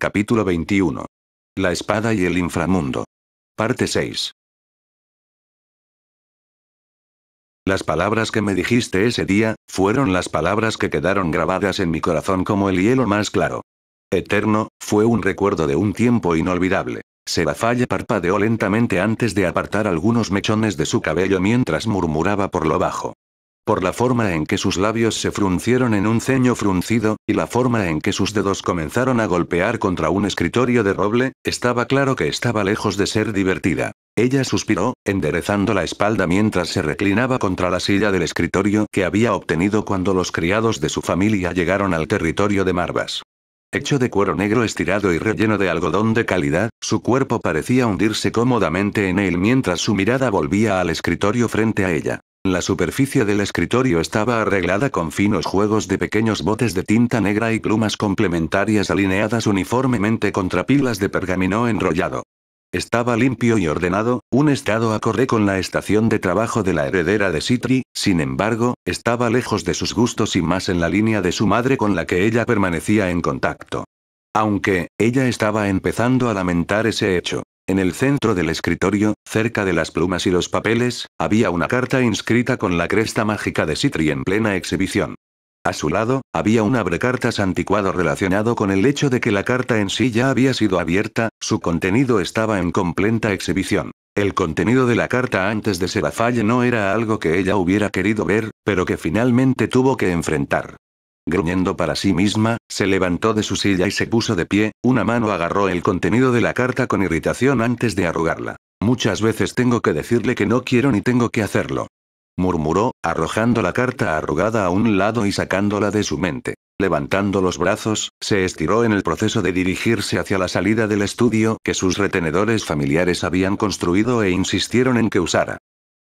Capítulo 21. La espada y el inframundo. Parte 6. Las palabras que me dijiste ese día, fueron las palabras que quedaron grabadas en mi corazón como el hielo más claro. Eterno, fue un recuerdo de un tiempo inolvidable. Sebafalla parpadeó lentamente antes de apartar algunos mechones de su cabello mientras murmuraba por lo bajo. Por la forma en que sus labios se fruncieron en un ceño fruncido, y la forma en que sus dedos comenzaron a golpear contra un escritorio de roble, estaba claro que estaba lejos de ser divertida. Ella suspiró, enderezando la espalda mientras se reclinaba contra la silla del escritorio que había obtenido cuando los criados de su familia llegaron al territorio de Marvas. Hecho de cuero negro estirado y relleno de algodón de calidad, su cuerpo parecía hundirse cómodamente en él mientras su mirada volvía al escritorio frente a ella. La superficie del escritorio estaba arreglada con finos juegos de pequeños botes de tinta negra y plumas complementarias alineadas uniformemente contra pilas de pergamino enrollado. Estaba limpio y ordenado, un estado acorde con la estación de trabajo de la heredera de Citri, sin embargo, estaba lejos de sus gustos y más en la línea de su madre con la que ella permanecía en contacto. Aunque, ella estaba empezando a lamentar ese hecho. En el centro del escritorio, cerca de las plumas y los papeles, había una carta inscrita con la cresta mágica de Citri en plena exhibición. A su lado, había un abrecartas anticuado relacionado con el hecho de que la carta en sí ya había sido abierta, su contenido estaba en completa exhibición. El contenido de la carta antes de Sebafalla no era algo que ella hubiera querido ver, pero que finalmente tuvo que enfrentar. Gruñendo para sí misma, se levantó de su silla y se puso de pie, una mano agarró el contenido de la carta con irritación antes de arrugarla. Muchas veces tengo que decirle que no quiero ni tengo que hacerlo. Murmuró, arrojando la carta arrugada a un lado y sacándola de su mente. Levantando los brazos, se estiró en el proceso de dirigirse hacia la salida del estudio que sus retenedores familiares habían construido e insistieron en que usara.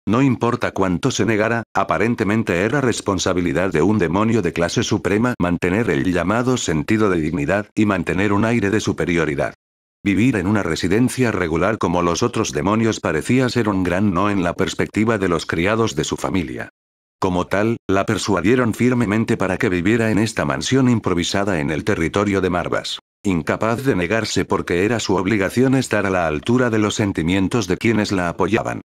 No importa cuánto se negara, aparentemente era responsabilidad de un demonio de clase suprema mantener el llamado sentido de dignidad y mantener un aire de superioridad. Vivir en una residencia regular como los otros demonios parecía ser un gran no en la perspectiva de los criados de su familia. Como tal, la persuadieron firmemente para que viviera en esta mansión improvisada en el territorio de Marvas. Incapaz de negarse porque era su obligación estar a la altura de los sentimientos de quienes la apoyaban.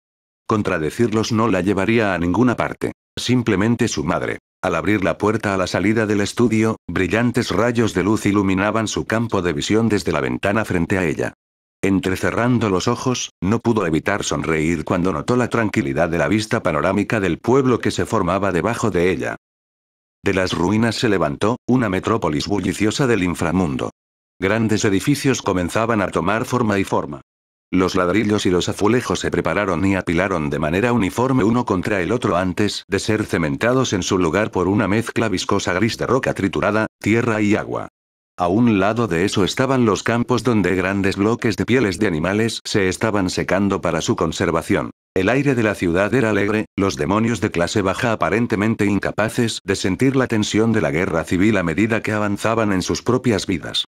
Contradecirlos no la llevaría a ninguna parte. Simplemente su madre. Al abrir la puerta a la salida del estudio, brillantes rayos de luz iluminaban su campo de visión desde la ventana frente a ella. Entrecerrando los ojos, no pudo evitar sonreír cuando notó la tranquilidad de la vista panorámica del pueblo que se formaba debajo de ella. De las ruinas se levantó, una metrópolis bulliciosa del inframundo. Grandes edificios comenzaban a tomar forma y forma. Los ladrillos y los azulejos se prepararon y apilaron de manera uniforme uno contra el otro antes de ser cementados en su lugar por una mezcla viscosa gris de roca triturada, tierra y agua. A un lado de eso estaban los campos donde grandes bloques de pieles de animales se estaban secando para su conservación. El aire de la ciudad era alegre, los demonios de clase baja aparentemente incapaces de sentir la tensión de la guerra civil a medida que avanzaban en sus propias vidas.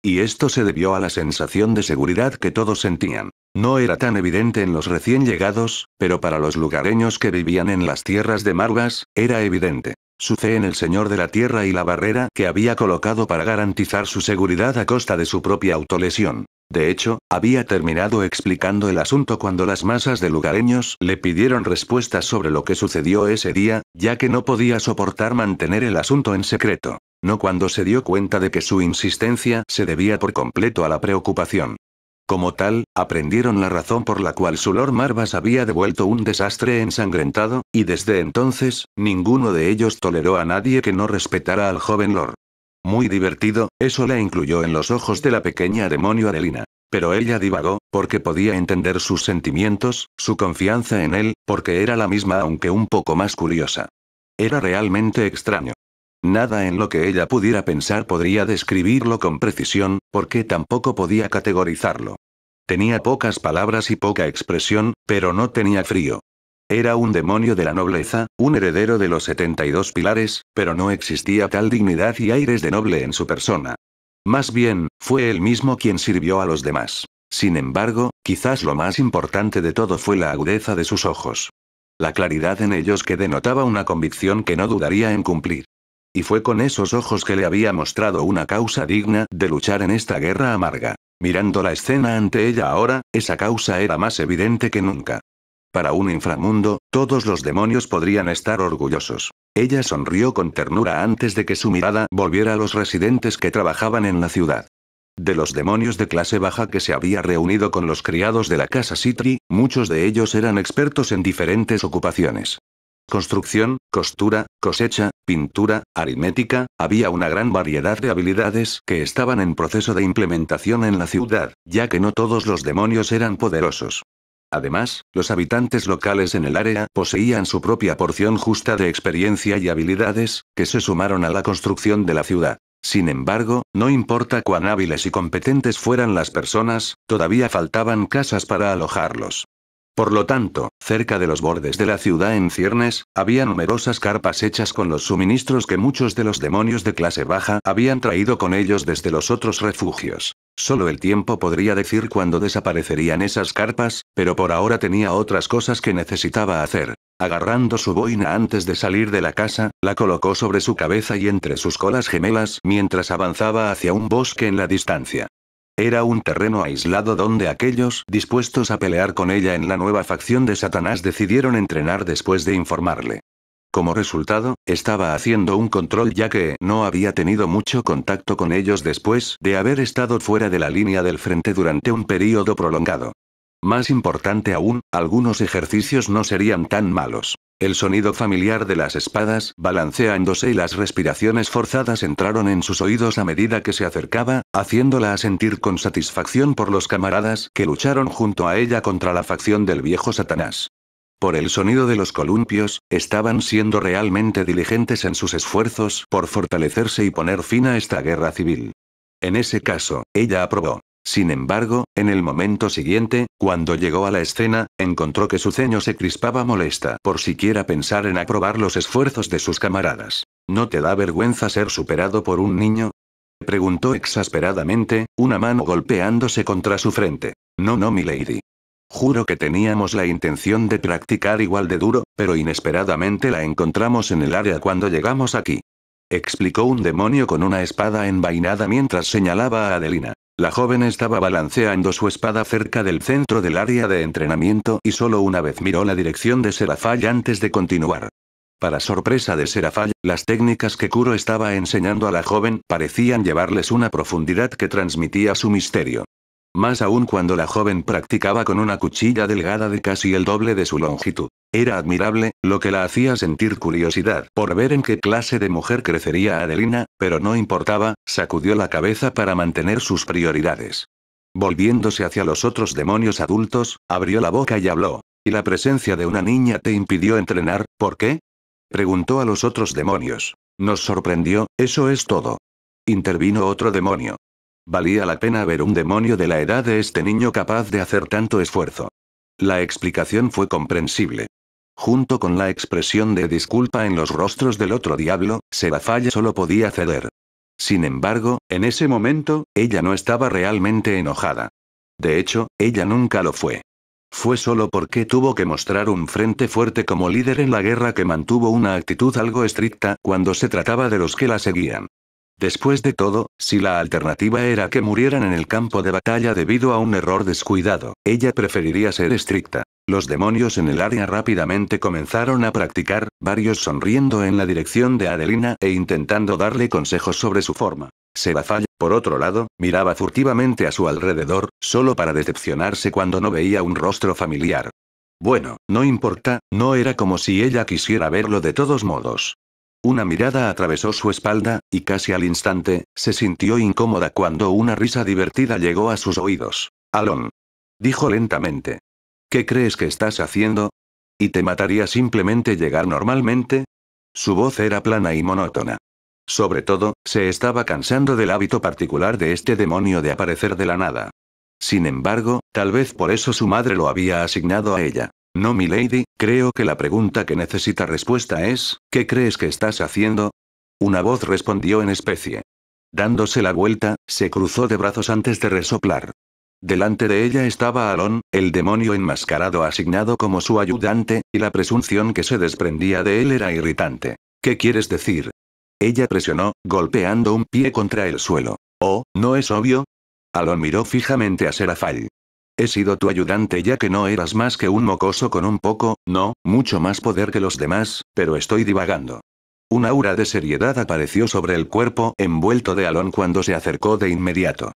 Y esto se debió a la sensación de seguridad que todos sentían. No era tan evidente en los recién llegados, pero para los lugareños que vivían en las tierras de Marvas, era evidente. Su fe en el Señor de la Tierra y la barrera que había colocado para garantizar su seguridad a costa de su propia autolesión. De hecho, había terminado explicando el asunto cuando las masas de lugareños le pidieron respuestas sobre lo que sucedió ese día, ya que no podía soportar mantener el asunto en secreto. No cuando se dio cuenta de que su insistencia se debía por completo a la preocupación. Como tal, aprendieron la razón por la cual su Lord Marvas había devuelto un desastre ensangrentado, y desde entonces, ninguno de ellos toleró a nadie que no respetara al joven Lord. Muy divertido, eso la incluyó en los ojos de la pequeña demonio Adelina. Pero ella divagó, porque podía entender sus sentimientos, su confianza en él, porque era la misma aunque un poco más curiosa. Era realmente extraño. Nada en lo que ella pudiera pensar podría describirlo con precisión, porque tampoco podía categorizarlo. Tenía pocas palabras y poca expresión, pero no tenía frío. Era un demonio de la nobleza, un heredero de los 72 pilares, pero no existía tal dignidad y aires de noble en su persona. Más bien, fue él mismo quien sirvió a los demás. Sin embargo, quizás lo más importante de todo fue la agudeza de sus ojos. La claridad en ellos que denotaba una convicción que no dudaría en cumplir. Y fue con esos ojos que le había mostrado una causa digna de luchar en esta guerra amarga. Mirando la escena ante ella ahora, esa causa era más evidente que nunca. Para un inframundo, todos los demonios podrían estar orgullosos. Ella sonrió con ternura antes de que su mirada volviera a los residentes que trabajaban en la ciudad. De los demonios de clase baja que se había reunido con los criados de la casa Citri, muchos de ellos eran expertos en diferentes ocupaciones. Construcción, costura, cosecha, pintura, aritmética, había una gran variedad de habilidades que estaban en proceso de implementación en la ciudad, ya que no todos los demonios eran poderosos. Además, los habitantes locales en el área poseían su propia porción justa de experiencia y habilidades, que se sumaron a la construcción de la ciudad. Sin embargo, no importa cuán hábiles y competentes fueran las personas, todavía faltaban casas para alojarlos. Por lo tanto, cerca de los bordes de la ciudad en ciernes, había numerosas carpas hechas con los suministros que muchos de los demonios de clase baja habían traído con ellos desde los otros refugios. Solo el tiempo podría decir cuándo desaparecerían esas carpas, pero por ahora tenía otras cosas que necesitaba hacer. Agarrando su boina antes de salir de la casa, la colocó sobre su cabeza y entre sus colas gemelas mientras avanzaba hacia un bosque en la distancia. Era un terreno aislado donde aquellos dispuestos a pelear con ella en la nueva facción de Satanás decidieron entrenar después de informarle. Como resultado, estaba haciendo un control ya que no había tenido mucho contacto con ellos después de haber estado fuera de la línea del frente durante un período prolongado. Más importante aún, algunos ejercicios no serían tan malos. El sonido familiar de las espadas balanceándose y las respiraciones forzadas entraron en sus oídos a medida que se acercaba, haciéndola sentir con satisfacción por los camaradas que lucharon junto a ella contra la facción del viejo Satanás. Por el sonido de los columpios, estaban siendo realmente diligentes en sus esfuerzos por fortalecerse y poner fin a esta guerra civil. En ese caso, ella aprobó. Sin embargo, en el momento siguiente, cuando llegó a la escena, encontró que su ceño se crispaba molesta por siquiera pensar en aprobar los esfuerzos de sus camaradas. ¿No te da vergüenza ser superado por un niño?, preguntó exasperadamente, una mano golpeándose contra su frente. No, milady. Juro que teníamos la intención de practicar igual de duro, pero inesperadamente la encontramos en el área cuando llegamos aquí. Explicó un demonio con una espada envainada mientras señalaba a Adelina. La joven estaba balanceando su espada cerca del centro del área de entrenamiento y solo una vez miró la dirección de Serafall antes de continuar. Para sorpresa de Serafall, las técnicas que Kuro estaba enseñando a la joven parecían llevarles una profundidad que transmitía su misterio. Más aún cuando la joven practicaba con una cuchilla delgada de casi el doble de su longitud. Era admirable, lo que la hacía sentir curiosidad por ver en qué clase de mujer crecería Adelina, pero no importaba, sacudió la cabeza para mantener sus prioridades. Volviéndose hacia los otros demonios adultos, abrió la boca y habló. ¿Y la presencia de una niña te impidió entrenar, por qué?, preguntó a los otros demonios. Nos sorprendió, eso es todo. Intervino otro demonio. Valía la pena ver un demonio de la edad de este niño capaz de hacer tanto esfuerzo. La explicación fue comprensible. Junto con la expresión de disculpa en los rostros del otro diablo, Serafall solo podía ceder. Sin embargo, en ese momento, ella no estaba realmente enojada. De hecho, ella nunca lo fue. Fue solo porque tuvo que mostrar un frente fuerte como líder en la guerra que mantuvo una actitud algo estricta cuando se trataba de los que la seguían. Después de todo, si la alternativa era que murieran en el campo de batalla debido a un error descuidado, ella preferiría ser estricta. Los demonios en el área rápidamente comenzaron a practicar, varios sonriendo en la dirección de Adelina e intentando darle consejos sobre su forma. Serafall, por otro lado, miraba furtivamente a su alrededor, solo para decepcionarse cuando no veía un rostro familiar. Bueno, no importa, no era como si ella quisiera verlo de todos modos. Una mirada atravesó su espalda, y casi al instante, se sintió incómoda cuando una risa divertida llegó a sus oídos. Alon. Dijo lentamente. ¿Qué crees que estás haciendo? ¿Y te mataría simplemente llegar normalmente? Su voz era plana y monótona. Sobre todo, se estaba cansando del hábito particular de este demonio de aparecer de la nada. Sin embargo, tal vez por eso su madre lo había asignado a ella. No, milady, creo que la pregunta que necesita respuesta es, ¿qué crees que estás haciendo? Una voz respondió en especie. Dándose la vuelta, se cruzó de brazos antes de resoplar. Delante de ella estaba Alon, el demonio enmascarado asignado como su ayudante, y la presunción que se desprendía de él era irritante. ¿Qué quieres decir? Ella presionó, golpeando un pie contra el suelo. Oh, ¿no es obvio? Alon miró fijamente a Serafall. He sido tu ayudante ya que no eras más que un mocoso con un poco, no, mucho más poder que los demás, pero estoy divagando. Un aura de seriedad apareció sobre el cuerpo envuelto de Alon cuando se acercó de inmediato.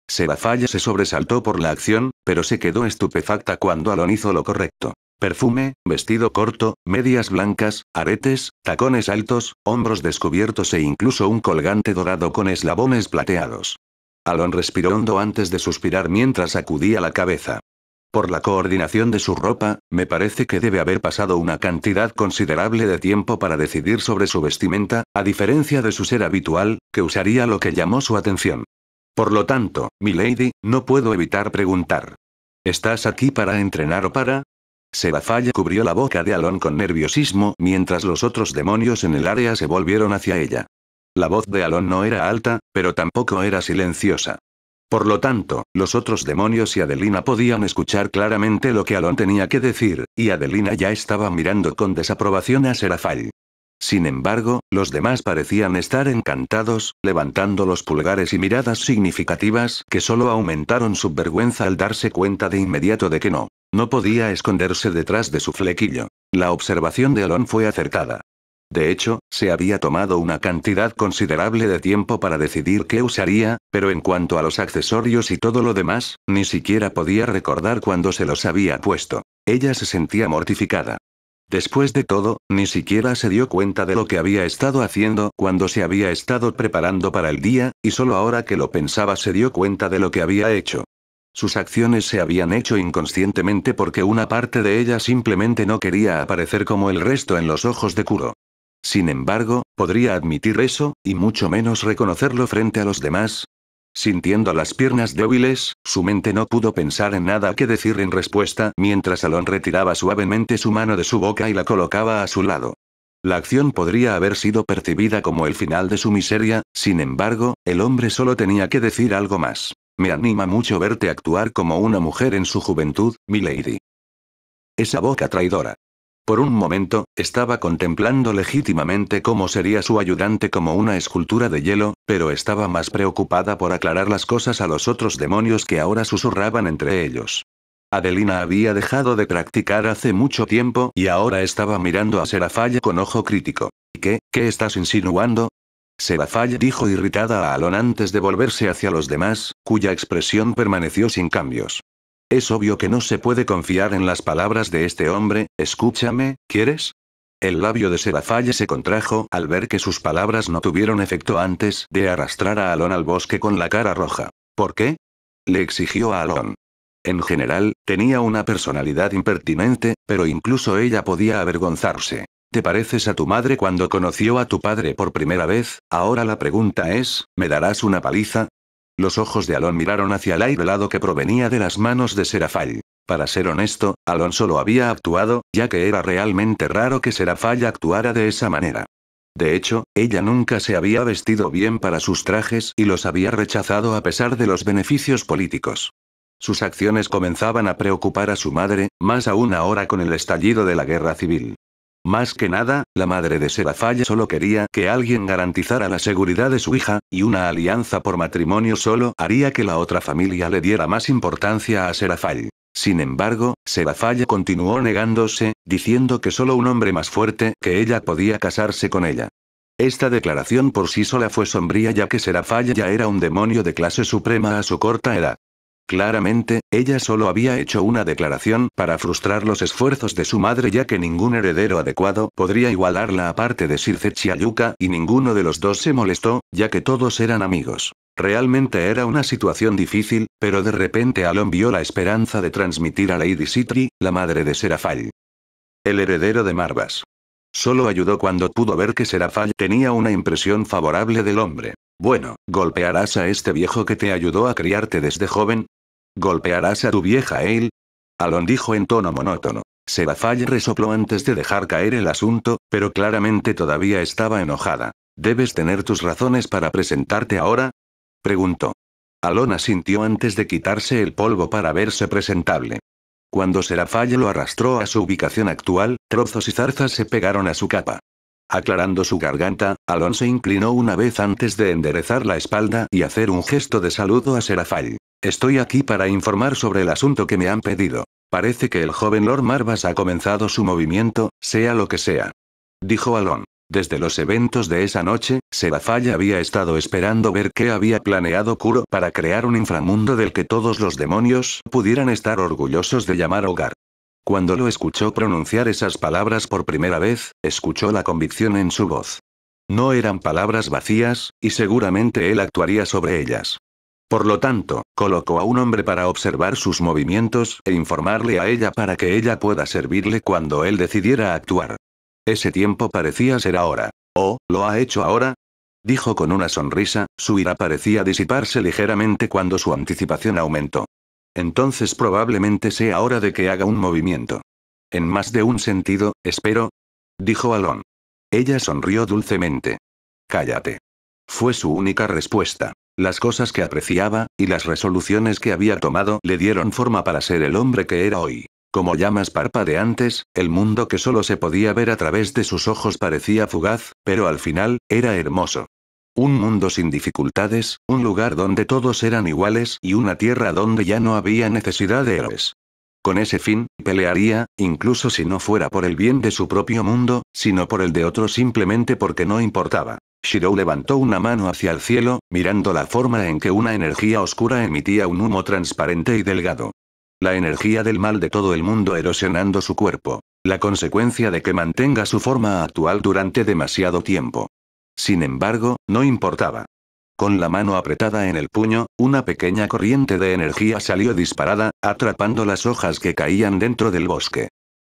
Serafall se sobresaltó por la acción, pero se quedó estupefacta cuando Alon hizo lo correcto. Perfume, vestido corto, medias blancas, aretes, tacones altos, hombros descubiertos e incluso un colgante dorado con eslabones plateados. Alon respiró hondo antes de suspirar mientras sacudía la cabeza. Por la coordinación de su ropa, me parece que debe haber pasado una cantidad considerable de tiempo para decidir sobre su vestimenta, a diferencia de su ser habitual, que usaría lo que llamó su atención. Por lo tanto, milady, no puedo evitar preguntar. ¿Estás aquí para entrenar o para? Serafall cubrió la boca de Alon con nerviosismo mientras los otros demonios en el área se volvieron hacia ella. La voz de Alon no era alta, pero tampoco era silenciosa. Por lo tanto, los otros demonios y Adelina podían escuchar claramente lo que Alon tenía que decir, y Adelina ya estaba mirando con desaprobación a Serafall. Sin embargo, los demás parecían estar encantados, levantando los pulgares y miradas significativas que solo aumentaron su vergüenza al darse cuenta de inmediato de que no podía esconderse detrás de su flequillo. La observación de Alon fue acertada. De hecho, se había tomado una cantidad considerable de tiempo para decidir qué usaría, pero en cuanto a los accesorios y todo lo demás, ni siquiera podía recordar cuándo se los había puesto. Ella se sentía mortificada. Después de todo, ni siquiera se dio cuenta de lo que había estado haciendo cuando se había estado preparando para el día, y solo ahora que lo pensaba se dio cuenta de lo que había hecho. Sus acciones se habían hecho inconscientemente porque una parte de ella simplemente no quería aparecer como el resto en los ojos de Kuro. Sin embargo, podría admitir eso, y mucho menos reconocerlo frente a los demás. Sintiendo las piernas débiles, su mente no pudo pensar en nada que decir en respuesta mientras Alon retiraba suavemente su mano de su boca y la colocaba a su lado. La acción podría haber sido percibida como el final de su miseria, sin embargo, el hombre solo tenía que decir algo más. Me anima mucho verte actuar como una mujer en su juventud, milady. Esa boca traidora. Por un momento, estaba contemplando legítimamente cómo sería su ayudante como una escultura de hielo, pero estaba más preocupada por aclarar las cosas a los otros demonios que ahora susurraban entre ellos. Adelina había dejado de practicar hace mucho tiempo y ahora estaba mirando a Serafall con ojo crítico. ¿Qué estás insinuando? Serafall dijo irritada a Alon antes de volverse hacia los demás, cuya expresión permaneció sin cambios. Es obvio que no se puede confiar en las palabras de este hombre, escúchame, ¿quieres? El labio de Serafall se contrajo al ver que sus palabras no tuvieron efecto antes de arrastrar a Alon al bosque con la cara roja. ¿Por qué? Le exigió a Alon. En general, tenía una personalidad impertinente, pero incluso ella podía avergonzarse. ¿Te pareces a tu madre cuando conoció a tu padre por primera vez? Ahora la pregunta es, ¿me darás una paliza? Los ojos de Alon miraron hacia el aire helado que provenía de las manos de Serafall. Para ser honesto, Alon solo había actuado, ya que era realmente raro que Serafall actuara de esa manera. De hecho, ella nunca se había vestido bien para sus trajes y los había rechazado a pesar de los beneficios políticos. Sus acciones comenzaban a preocupar a su madre, más aún ahora con el estallido de la guerra civil. Más que nada, la madre de Serafall solo quería que alguien garantizara la seguridad de su hija, y una alianza por matrimonio solo haría que la otra familia le diera más importancia a Serafall. Sin embargo, Serafall continuó negándose, diciendo que solo un hombre más fuerte que ella podía casarse con ella. Esta declaración por sí sola fue sombría ya que Serafall ya era un demonio de clase suprema a su corta edad. Claramente, ella solo había hecho una declaración para frustrar los esfuerzos de su madre ya que ningún heredero adecuado podría igualarla aparte de Sir Zechariah y ninguno de los dos se molestó, ya que todos eran amigos. Realmente era una situación difícil, pero de repente Alon vio la esperanza de transmitir a Lady Sitri, la madre de Serafall. El heredero de Marvas. Solo ayudó cuando pudo ver que Serafall tenía una impresión favorable del hombre. Bueno, ¿golpearás a este viejo que te ayudó a criarte desde joven? ¿Golpearás a tu vieja Eil? Alon dijo en tono monótono. Serafall resopló antes de dejar caer el asunto, pero claramente todavía estaba enojada. ¿Debes tener tus razones para presentarte ahora? Preguntó. Alon asintió antes de quitarse el polvo para verse presentable. Cuando Serafall lo arrastró a su ubicación actual, trozos y zarzas se pegaron a su capa. Aclarando su garganta, Alon se inclinó una vez antes de enderezar la espalda y hacer un gesto de saludo a Serafall. Estoy aquí para informar sobre el asunto que me han pedido. Parece que el joven Lord Marvas ha comenzado su movimiento, sea lo que sea. Dijo Alon. Desde los eventos de esa noche, Serafall había estado esperando ver qué había planeado Kuro para crear un inframundo del que todos los demonios pudieran estar orgullosos de llamar hogar. Cuando lo escuchó pronunciar esas palabras por primera vez, escuchó la convicción en su voz. No eran palabras vacías, y seguramente él actuaría sobre ellas. Por lo tanto, colocó a un hombre para observar sus movimientos e informarle a ella para que ella pueda servirle cuando él decidiera actuar. Ese tiempo parecía ser ahora. ¿Oh, lo ha hecho ahora? Dijo con una sonrisa, su ira parecía disiparse ligeramente cuando su anticipación aumentó. Entonces probablemente sea hora de que haga un movimiento. En más de un sentido, espero. Dijo Alon. Ella sonrió dulcemente. Cállate. Fue su única respuesta. Las cosas que apreciaba, y las resoluciones que había tomado le dieron forma para ser el hombre que era hoy. Como llamas parpadeantes, el mundo que solo se podía ver a través de sus ojos parecía fugaz, pero al final, era hermoso. Un mundo sin dificultades, un lugar donde todos eran iguales y una tierra donde ya no había necesidad de héroes. Con ese fin, pelearía, incluso si no fuera por el bien de su propio mundo, sino por el de otros simplemente porque no importaba. Shirou levantó una mano hacia el cielo, mirando la forma en que una energía oscura emitía un humo transparente y delgado. La energía del mal de todo el mundo erosionando su cuerpo. La consecuencia de que mantenga su forma actual durante demasiado tiempo. Sin embargo, no importaba. Con la mano apretada en el puño, una pequeña corriente de energía salió disparada, atrapando las hojas que caían dentro del bosque.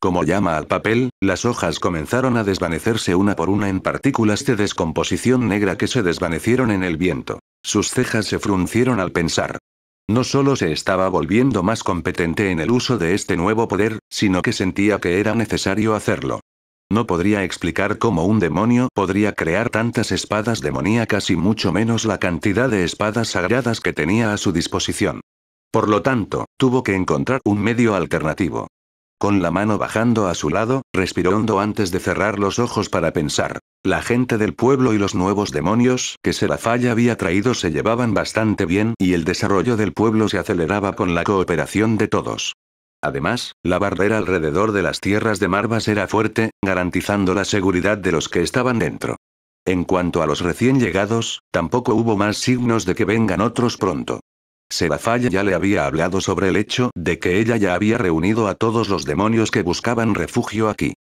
Como llama al papel, las hojas comenzaron a desvanecerse una por una en partículas de descomposición negra que se desvanecieron en el viento. Sus cejas se fruncieron al pensar. No solo se estaba volviendo más competente en el uso de este nuevo poder, sino que sentía que era necesario hacerlo. No podría explicar cómo un demonio podría crear tantas espadas demoníacas y mucho menos la cantidad de espadas sagradas que tenía a su disposición. Por lo tanto, tuvo que encontrar un medio alternativo. Con la mano bajando a su lado, respiró hondo antes de cerrar los ojos para pensar. La gente del pueblo y los nuevos demonios que Serafall había traído se llevaban bastante bien y el desarrollo del pueblo se aceleraba con la cooperación de todos. Además, la barrera alrededor de las tierras de Marvas era fuerte, garantizando la seguridad de los que estaban dentro. En cuanto a los recién llegados, tampoco hubo más signos de que vengan otros pronto. Serafall ya le había hablado sobre el hecho de que ella ya había reunido a todos los demonios que buscaban refugio aquí.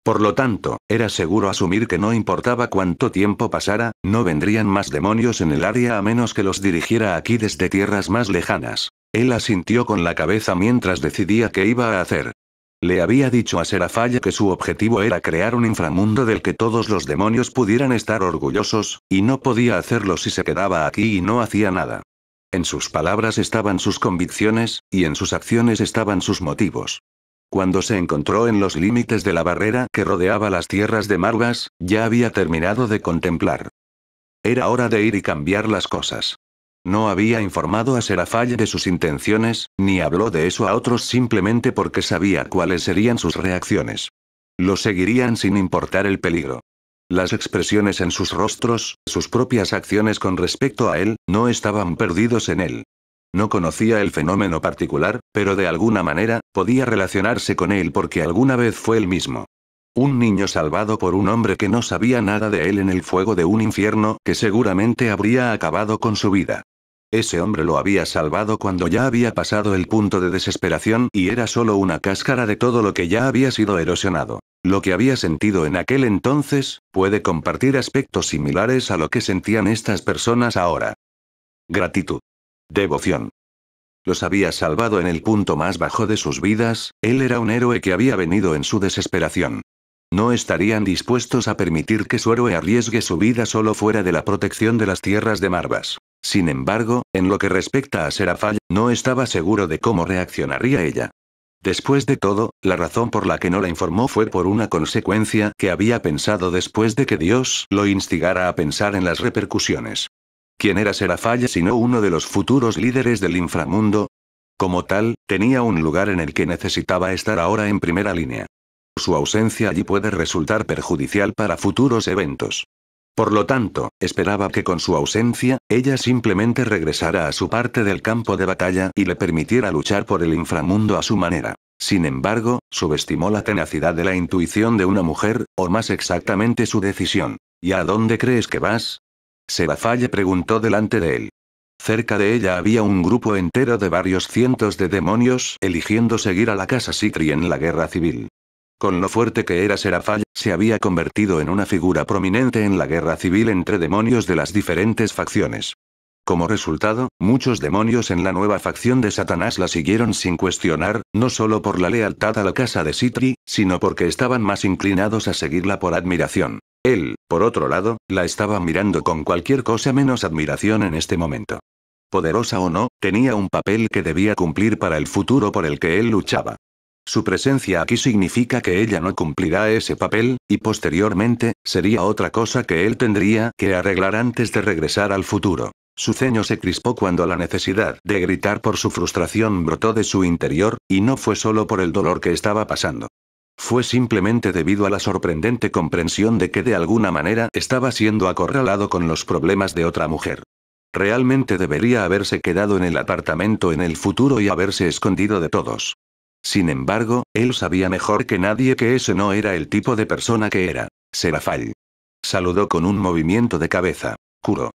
Por lo tanto, era seguro asumir que no importaba cuánto tiempo pasara, no vendrían más demonios en el área a menos que los dirigiera aquí desde tierras más lejanas. Él asintió con la cabeza mientras decidía qué iba a hacer. Le había dicho a Serafall que su objetivo era crear un inframundo del que todos los demonios pudieran estar orgullosos, y no podía hacerlo si se quedaba aquí y no hacía nada. En sus palabras estaban sus convicciones, y en sus acciones estaban sus motivos. Cuando se encontró en los límites de la barrera que rodeaba las tierras de Marvas, ya había terminado de contemplar. Era hora de ir y cambiar las cosas. No había informado a Serafall de sus intenciones, ni habló de eso a otros simplemente porque sabía cuáles serían sus reacciones. Lo seguirían sin importar el peligro. Las expresiones en sus rostros, sus propias acciones con respecto a él, no estaban perdidos en él. No conocía el fenómeno particular, pero de alguna manera, podía relacionarse con él porque alguna vez fue él mismo. Un niño salvado por un hombre que no sabía nada de él en el fuego de un infierno que seguramente habría acabado con su vida. Ese hombre lo había salvado cuando ya había pasado el punto de desesperación y era solo una cáscara de todo lo que ya había sido erosionado. Lo que había sentido en aquel entonces, puede compartir aspectos similares a lo que sentían estas personas ahora. Gratitud. Devoción. Los había salvado en el punto más bajo de sus vidas, él era un héroe que había venido en su desesperación. No estarían dispuestos a permitir que su héroe arriesgue su vida solo fuera de la protección de las tierras de Marvas. Sin embargo, en lo que respecta a Serafall, no estaba seguro de cómo reaccionaría ella. Después de todo, la razón por la que no la informó fue por una consecuencia que había pensado después de que Dios lo instigara a pensar en las repercusiones. ¿Quién era Serafall sino uno de los futuros líderes del inframundo? Como tal, tenía un lugar en el que necesitaba estar ahora en primera línea. Su ausencia allí puede resultar perjudicial para futuros eventos. Por lo tanto, esperaba que con su ausencia, ella simplemente regresara a su parte del campo de batalla y le permitiera luchar por el inframundo a su manera. Sin embargo, subestimó la tenacidad de la intuición de una mujer, o más exactamente su decisión. ¿Y a dónde crees que vas? Seraphale preguntó delante de él. Cerca de ella había un grupo entero de varios cientos de demonios eligiendo seguir a la casa Citri en la guerra civil. Con lo fuerte que era Seraphale, se había convertido en una figura prominente en la guerra civil entre demonios de las diferentes facciones. Como resultado, muchos demonios en la nueva facción de Satanás la siguieron sin cuestionar, no solo por la lealtad a la casa de Citri, sino porque estaban más inclinados a seguirla por admiración. Él, por otro lado, la estaba mirando con cualquier cosa menos admiración en este momento. Poderosa o no, tenía un papel que debía cumplir para el futuro por el que él luchaba. Su presencia aquí significa que ella no cumplirá ese papel, y posteriormente, sería otra cosa que él tendría que arreglar antes de regresar al futuro. Su ceño se crispó cuando la necesidad de gritar por su frustración brotó de su interior, y no fue solo por el dolor que estaba pasando. Fue simplemente debido a la sorprendente comprensión de que de alguna manera estaba siendo acorralado con los problemas de otra mujer. Realmente debería haberse quedado en el apartamento en el futuro y haberse escondido de todos. Sin embargo, él sabía mejor que nadie que ese no era el tipo de persona que era. Seraphale. Saludó con un movimiento de cabeza. Kuro.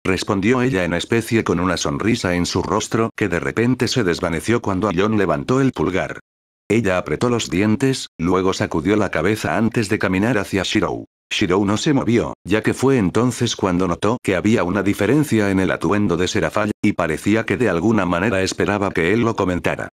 Respondió ella en especie con una sonrisa en su rostro que de repente se desvaneció cuando Aion levantó el pulgar. Ella apretó los dientes, luego sacudió la cabeza antes de caminar hacia Shirou. Shirou no se movió, ya que fue entonces cuando notó que había una diferencia en el atuendo de Seraphale, y parecía que de alguna manera esperaba que él lo comentara.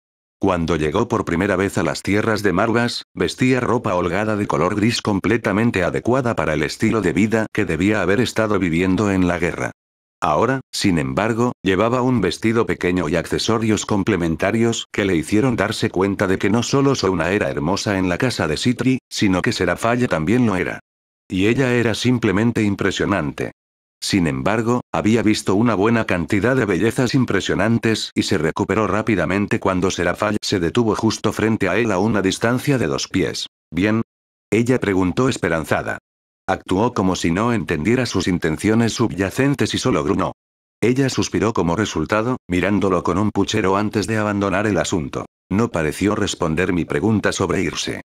Cuando llegó por primera vez a las tierras de Margas, vestía ropa holgada de color gris completamente adecuada para el estilo de vida que debía haber estado viviendo en la guerra. Ahora, sin embargo, llevaba un vestido pequeño y accesorios complementarios que le hicieron darse cuenta de que no solo Souna era hermosa en la casa de Citri, sino que Seraphale también lo era. Y ella era simplemente impresionante. Sin embargo, había visto una buena cantidad de bellezas impresionantes y se recuperó rápidamente cuando Seraphale se detuvo justo frente a él a una distancia de 2 pies. ¿Bien? Ella preguntó esperanzada. Actuó como si no entendiera sus intenciones subyacentes y solo gruñó. Ella suspiró como resultado, mirándolo con un puchero antes de abandonar el asunto. No pareció responder mi pregunta sobre irse.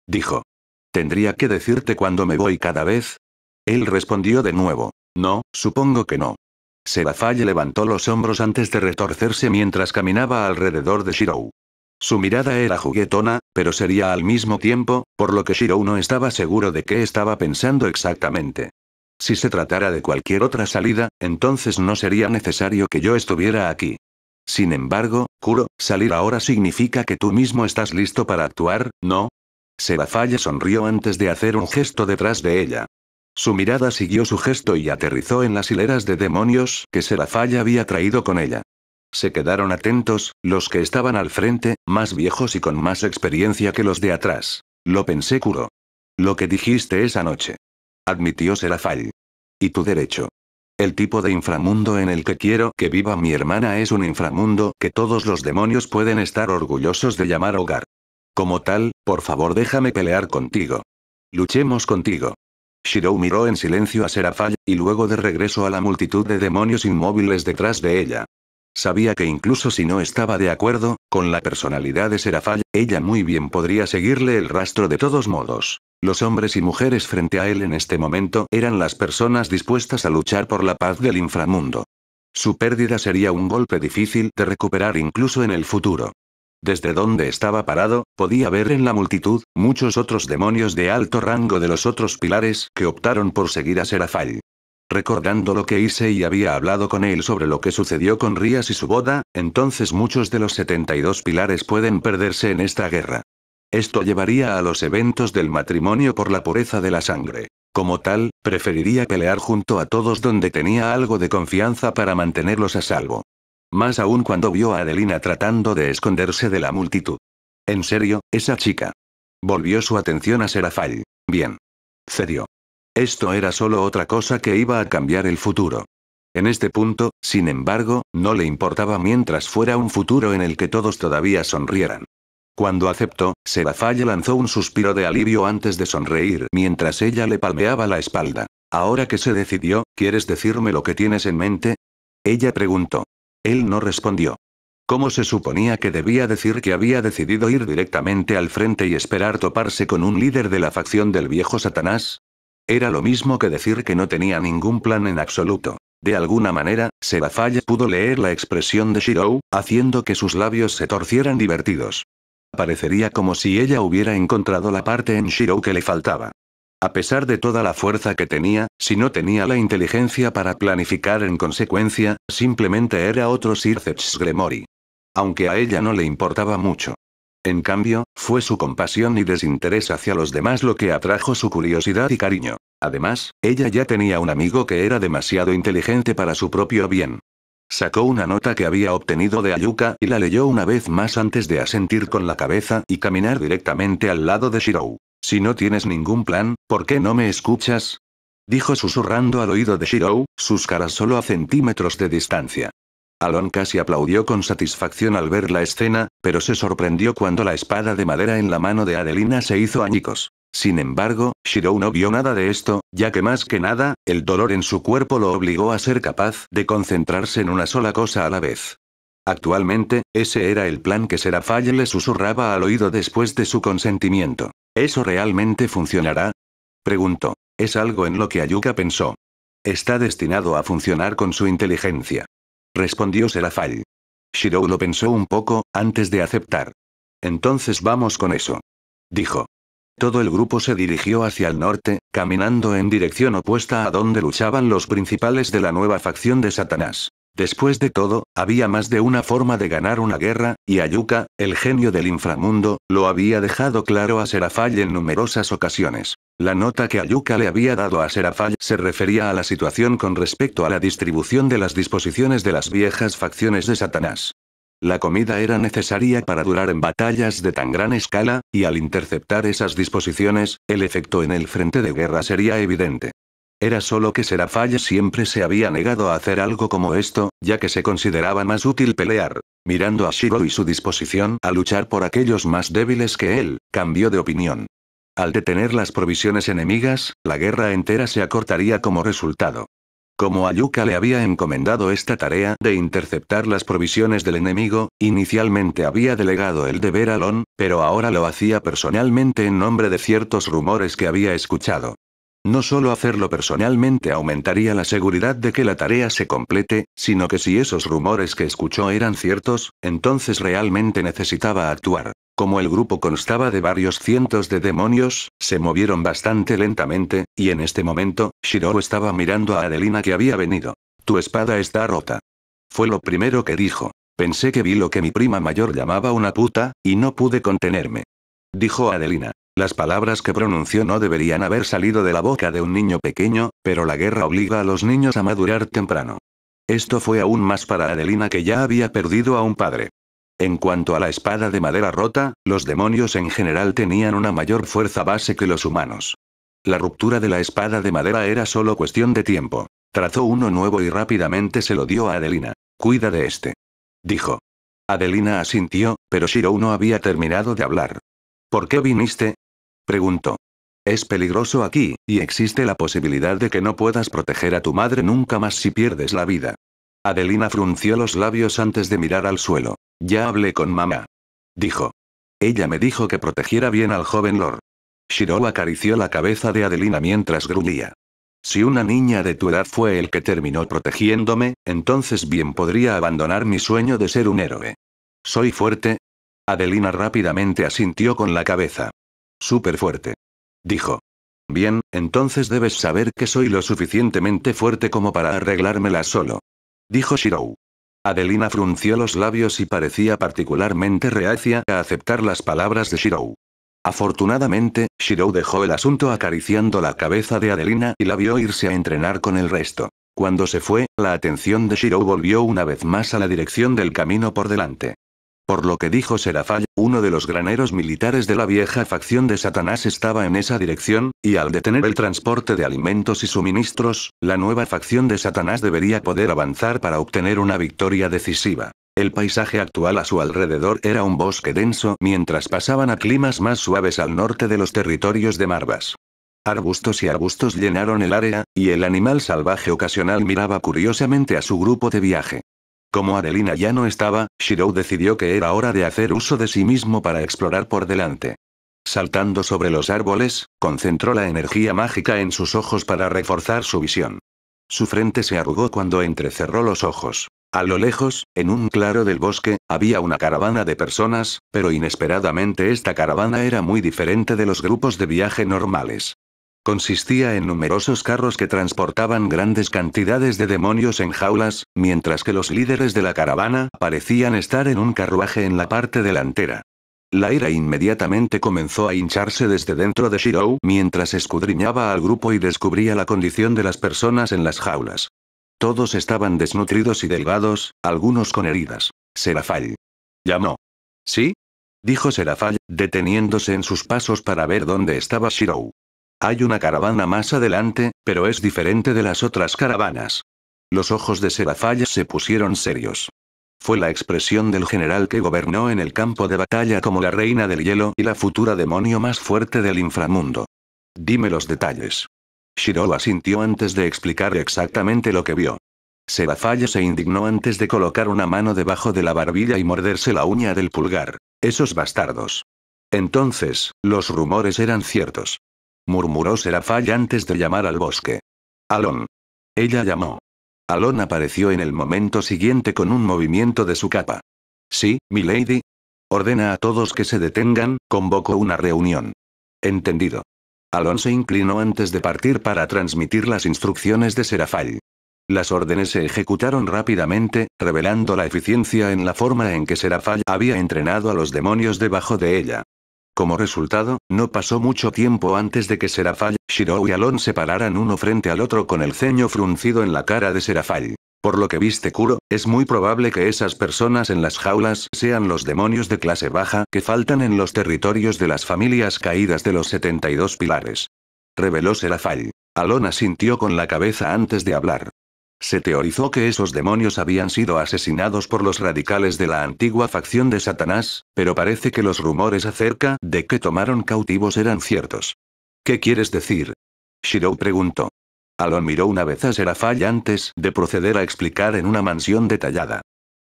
Dijo. ¿Tendría que decirte cuándo me voy cada vez? Él respondió de nuevo. No, supongo que no. Seraphale levantó los hombros antes de retorcerse mientras caminaba alrededor de Shirou. Su mirada era juguetona, pero seria al mismo tiempo, por lo que Shirou no estaba seguro de qué estaba pensando exactamente. Si se tratara de cualquier otra salida, entonces no sería necesario que yo estuviera aquí. Sin embargo, Kuro, salir ahora significa que tú mismo estás listo para actuar, ¿no? Seraphale sonrió antes de hacer un gesto detrás de ella. Su mirada siguió su gesto y aterrizó en las hileras de demonios que Seraphale había traído con ella. Se quedaron atentos, los que estaban al frente, más viejos y con más experiencia que los de atrás. Lo pensé, Kuro. Lo que dijiste esa noche. Admitió Seraphale. Y tu derecho. El tipo de inframundo en el que quiero que viva mi hermana es un inframundo que todos los demonios pueden estar orgullosos de llamar hogar. Como tal, por favor déjame pelear contigo. Luchemos contigo. Shirou miró en silencio a Seraphale, y luego de regreso a la multitud de demonios inmóviles detrás de ella. Sabía que incluso si no estaba de acuerdo con la personalidad de Seraphale, ella muy bien podría seguirle el rastro de todos modos. Los hombres y mujeres frente a él en este momento eran las personas dispuestas a luchar por la paz del inframundo. Su pérdida sería un golpe difícil de recuperar incluso en el futuro. Desde donde estaba parado, podía ver en la multitud, muchos otros demonios de alto rango de los otros pilares que optaron por seguir a Seraphale. Recordando lo que hice y había hablado con él sobre lo que sucedió con Rías y su boda, entonces muchos de los 72 pilares pueden perderse en esta guerra. Esto llevaría a los eventos del matrimonio por la pureza de la sangre. Como tal, preferiría pelear junto a todos donde tenía algo de confianza para mantenerlos a salvo. Más aún cuando vio a Adelina tratando de esconderse de la multitud. En serio, esa chica. Volvió su atención a Seraphale. Bien. Cedió. Esto era solo otra cosa que iba a cambiar el futuro. En este punto, sin embargo, no le importaba mientras fuera un futuro en el que todos todavía sonrieran. Cuando aceptó, Serafall lanzó un suspiro de alivio antes de sonreír mientras ella le palmeaba la espalda. Ahora que se decidió, ¿quieres decirme lo que tienes en mente? Ella preguntó. Él no respondió. ¿Cómo se suponía que debía decir que había decidido ir directamente al frente y esperar toparse con un líder de la facción del viejo Satanás? Era lo mismo que decir que no tenía ningún plan en absoluto. De alguna manera, Serafall pudo leer la expresión de Shirou, haciendo que sus labios se torcieran divertidos. Parecería como si ella hubiera encontrado la parte en Shirou que le faltaba. A pesar de toda la fuerza que tenía, si no tenía la inteligencia para planificar en consecuencia, simplemente era otro Sir Zeus Gremory. Aunque a ella no le importaba mucho. En cambio, fue su compasión y desinterés hacia los demás lo que atrajo su curiosidad y cariño. Además, ella ya tenía un amigo que era demasiado inteligente para su propio bien. Sacó una nota que había obtenido de Ayuka y la leyó una vez más antes de asentir con la cabeza y caminar directamente al lado de Shirou. Si no tienes ningún plan, ¿por qué no me escuchas? Dijo susurrando al oído de Shirou, sus caras solo a centímetros de distancia. Alon casi aplaudió con satisfacción al ver la escena, pero se sorprendió cuando la espada de madera en la mano de Adelina se hizo añicos. Sin embargo, Shirou no vio nada de esto, ya que más que nada, el dolor en su cuerpo lo obligó a ser capaz de concentrarse en una sola cosa a la vez. Actualmente, ese era el plan que Serafall le susurraba al oído después de su consentimiento. ¿Eso realmente funcionará? Preguntó. Es algo en lo que Ayuka pensó. Está destinado a funcionar con su inteligencia. Respondió Serafall. Shirou lo pensó un poco, antes de aceptar. Entonces vamos con eso. Dijo. Todo el grupo se dirigió hacia el norte, caminando en dirección opuesta a donde luchaban los principales de la nueva facción de Satanás. Después de todo, había más de una forma de ganar una guerra, y Ayuka, el genio del inframundo, lo había dejado claro a Serafall en numerosas ocasiones. La nota que Ayuka le había dado a Serafall se refería a la situación con respecto a la distribución de las disposiciones de las viejas facciones de Satanás. La comida era necesaria para durar en batallas de tan gran escala, y al interceptar esas disposiciones, el efecto en el frente de guerra sería evidente. Era solo que Serafall siempre se había negado a hacer algo como esto, ya que se consideraba más útil pelear. Mirando a Shirou y su disposición a luchar por aquellos más débiles que él, cambió de opinión. Al detener las provisiones enemigas, la guerra entera se acortaría como resultado. Como Ayuka le había encomendado esta tarea de interceptar las provisiones del enemigo, inicialmente había delegado el deber a Lon, pero ahora lo hacía personalmente en nombre de ciertos rumores que había escuchado. No solo hacerlo personalmente aumentaría la seguridad de que la tarea se complete, sino que si esos rumores que escuchó eran ciertos, entonces realmente necesitaba actuar. Como el grupo constaba de varios cientos de demonios, se movieron bastante lentamente, y en este momento, Shirou estaba mirando a Adelina que había venido. Tu espada está rota. Fue lo primero que dijo. Pensé que vi lo que mi prima mayor llamaba una puta, y no pude contenerme. Dijo Adelina. Las palabras que pronunció no deberían haber salido de la boca de un niño pequeño, pero la guerra obliga a los niños a madurar temprano. Esto fue aún más para Adelina que ya había perdido a un padre. En cuanto a la espada de madera rota, los demonios en general tenían una mayor fuerza base que los humanos. La ruptura de la espada de madera era solo cuestión de tiempo. Trazó uno nuevo y rápidamente se lo dio a Adelina. Cuida de este. Dijo. Adelina asintió, pero Shirou no había terminado de hablar. ¿Por qué viniste? Preguntó. Es peligroso aquí, y existe la posibilidad de que no puedas proteger a tu madre nunca más si pierdes la vida. Adelina frunció los labios antes de mirar al suelo. Ya hablé con mamá. Dijo. Ella me dijo que protegiera bien al joven Lord. Shirou acarició la cabeza de Adelina mientras gruñía. Si una niña de tu edad fue el que terminó protegiéndome, entonces bien podría abandonar mi sueño de ser un héroe. ¿Soy fuerte? Adelina rápidamente asintió con la cabeza. Súper fuerte. Dijo. Bien, entonces debes saber que soy lo suficientemente fuerte como para arreglármela solo. Dijo Shirou. Adelina frunció los labios y parecía particularmente reacia a aceptar las palabras de Shirou. Afortunadamente, Shirou dejó el asunto acariciando la cabeza de Adelina y la vio irse a entrenar con el resto. Cuando se fue, la atención de Shirou volvió una vez más a la dirección del camino por delante. Por lo que dijo Serafall, uno de los graneros militares de la vieja facción de Satanás estaba en esa dirección, y al detener el transporte de alimentos y suministros, la nueva facción de Satanás debería poder avanzar para obtener una victoria decisiva. El paisaje actual a su alrededor era un bosque denso mientras pasaban a climas más suaves al norte de los territorios de Marvas. Arbustos y arbustos llenaron el área, y el animal salvaje ocasional miraba curiosamente a su grupo de viaje. Como Adelina ya no estaba, Shirou decidió que era hora de hacer uso de sí mismo para explorar por delante. Saltando sobre los árboles, concentró la energía mágica en sus ojos para reforzar su visión. Su frente se arrugó cuando entrecerró los ojos. A lo lejos, en un claro del bosque, había una caravana de personas, pero inesperadamente esta caravana era muy diferente de los grupos de viaje normales. Consistía en numerosos carros que transportaban grandes cantidades de demonios en jaulas, mientras que los líderes de la caravana parecían estar en un carruaje en la parte delantera. La ira inmediatamente comenzó a hincharse desde dentro de Shirou mientras escudriñaba al grupo y descubría la condición de las personas en las jaulas. Todos estaban desnutridos y delgados, algunos con heridas. Serafall. Llamó. ¿Sí? Dijo Serafall, deteniéndose en sus pasos para ver dónde estaba Shirou. Hay una caravana más adelante, pero es diferente de las otras caravanas. Los ojos de Serafall se pusieron serios. Fue la expresión del general que gobernó en el campo de batalla como la reina del hielo y la futura demonio más fuerte del inframundo. Dime los detalles. Shirou asintió antes de explicar exactamente lo que vio. Serafall se indignó antes de colocar una mano debajo de la barbilla y morderse la uña del pulgar. Esos bastardos. Entonces, los rumores eran ciertos. Murmuró Serafall antes de llamar al bosque. Alon. Ella llamó. Alon apareció en el momento siguiente con un movimiento de su capa. Sí, milady. Ordena a todos que se detengan, convocó una reunión. Entendido. Alon se inclinó antes de partir para transmitir las instrucciones de Serafall. Las órdenes se ejecutaron rápidamente, revelando la eficiencia en la forma en que Serafall había entrenado a los demonios debajo de ella. Como resultado, no pasó mucho tiempo antes de que Serafall, Shirou y Alon se pararan uno frente al otro con el ceño fruncido en la cara de Serafall. Por lo que viste Kuro, es muy probable que esas personas en las jaulas sean los demonios de clase baja que faltan en los territorios de las familias caídas de los 72 pilares. Reveló Serafall. Alon asintió con la cabeza antes de hablar. Se teorizó que esos demonios habían sido asesinados por los radicales de la antigua facción de Satanás, pero parece que los rumores acerca de que tomaron cautivos eran ciertos. ¿Qué quieres decir? Shirou preguntó. Alon miró una vez a Serafall antes de proceder a explicar en una mansión detallada.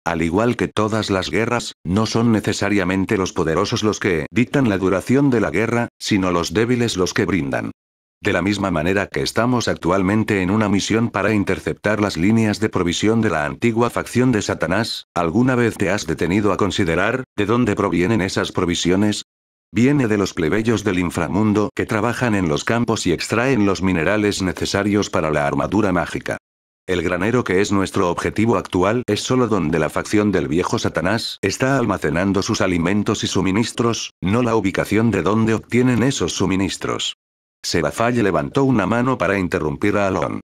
Al igual que todas las guerras, no son necesariamente los poderosos los que dictan la duración de la guerra, sino los débiles los que brindan. De la misma manera que estamos actualmente en una misión para interceptar las líneas de provisión de la antigua facción de Satanás, ¿alguna vez te has detenido a considerar de dónde provienen esas provisiones? Viene de los plebeyos del inframundo que trabajan en los campos y extraen los minerales necesarios para la armadura mágica. El granero que es nuestro objetivo actual es solo donde la facción del viejo Satanás está almacenando sus alimentos y suministros, no la ubicación de dónde obtienen esos suministros. Serafall levantó una mano para interrumpir a Alon.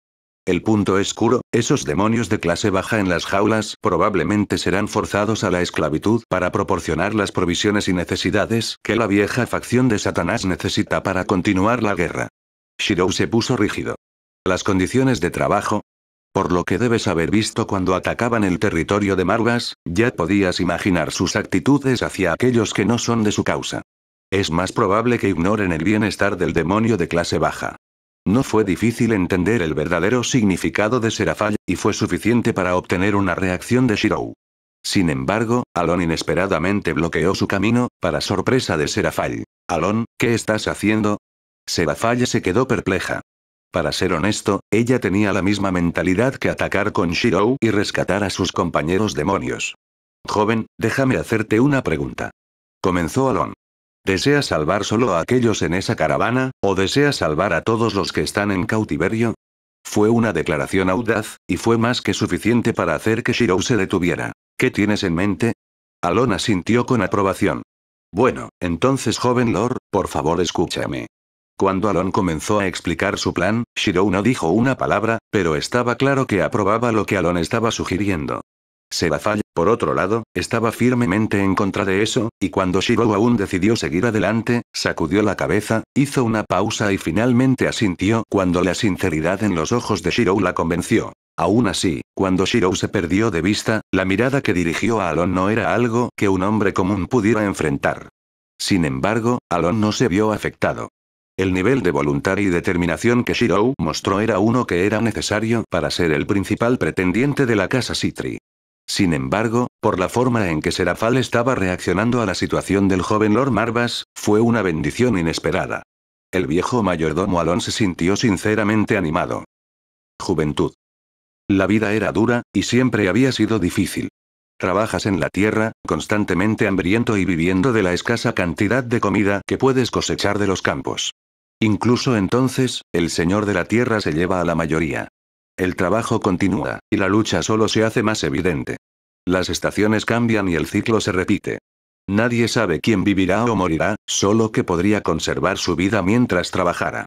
El punto es Kuro, esos demonios de clase baja en las jaulas probablemente serán forzados a la esclavitud para proporcionar las provisiones y necesidades que la vieja facción de Satanás necesita para continuar la guerra. Shirou se puso rígido. Las condiciones de trabajo. Por lo que debes haber visto cuando atacaban el territorio de Marvas, ya podías imaginar sus actitudes hacia aquellos que no son de su causa. Es más probable que ignoren el bienestar del demonio de clase baja. No fue difícil entender el verdadero significado de Serafall, y fue suficiente para obtener una reacción de Shirou. Sin embargo, Alon inesperadamente bloqueó su camino, para sorpresa de Serafall. Alon, ¿qué estás haciendo? Serafall se quedó perpleja. Para ser honesto, ella tenía la misma mentalidad que atacar con Shirou y rescatar a sus compañeros demonios. Joven, déjame hacerte una pregunta. Comenzó Alon. ¿Deseas salvar solo a aquellos en esa caravana, o deseas salvar a todos los que están en cautiverio? Fue una declaración audaz, y fue más que suficiente para hacer que Shirou se detuviera. ¿Qué tienes en mente? Alon asintió con aprobación. Bueno, entonces joven Lord, por favor escúchame. Cuando Alon comenzó a explicar su plan, Shirou no dijo una palabra, pero estaba claro que aprobaba lo que Alon estaba sugiriendo. Serafall, por otro lado, estaba firmemente en contra de eso, y cuando Shirou aún decidió seguir adelante, sacudió la cabeza, hizo una pausa y finalmente asintió cuando la sinceridad en los ojos de Shirou la convenció. Aún así, cuando Shirou se perdió de vista, la mirada que dirigió a Alon no era algo que un hombre común pudiera enfrentar. Sin embargo, Alon no se vio afectado. El nivel de voluntad y determinación que Shirou mostró era uno que era necesario para ser el principal pretendiente de la casa Citri. Sin embargo, por la forma en que Serafal estaba reaccionando a la situación del joven Lord Marvas, fue una bendición inesperada. El viejo mayordomo Alon se sintió sinceramente animado. Juventud. La vida era dura, y siempre había sido difícil. Trabajas en la tierra, constantemente hambriento y viviendo de la escasa cantidad de comida que puedes cosechar de los campos. Incluso entonces, el señor de la tierra se lleva a la mayoría. El trabajo continúa, y la lucha solo se hace más evidente. Las estaciones cambian y el ciclo se repite. Nadie sabe quién vivirá o morirá, solo que podría conservar su vida mientras trabajara.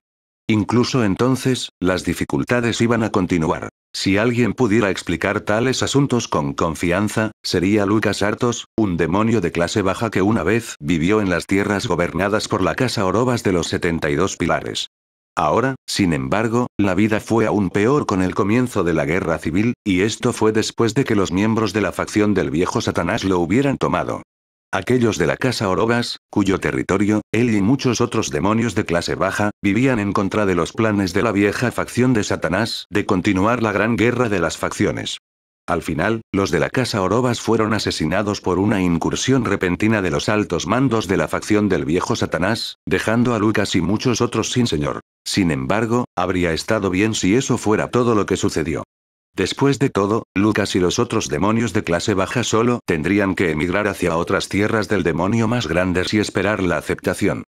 Incluso entonces, las dificultades iban a continuar. Si alguien pudiera explicar tales asuntos con confianza, sería Lucas Artos, un demonio de clase baja que una vez vivió en las tierras gobernadas por la casa Orobas de los 72 pilares. Ahora, sin embargo, la vida fue aún peor con el comienzo de la guerra civil, y esto fue después de que los miembros de la facción del viejo Satanás lo hubieran tomado. Aquellos de la casa Orobas, cuyo territorio, él y muchos otros demonios de clase baja, vivían en contra de los planes de la vieja facción de Satanás de continuar la gran guerra de las facciones. Al final, los de la casa Orobas fueron asesinados por una incursión repentina de los altos mandos de la facción del viejo Satanás, dejando a Lucas y muchos otros sin señor. Sin embargo, habría estado bien si eso fuera todo lo que sucedió. Después de todo, Lucas y los otros demonios de clase baja solo tendrían que emigrar hacia otras tierras del demonio más grandes y esperar la aceptación.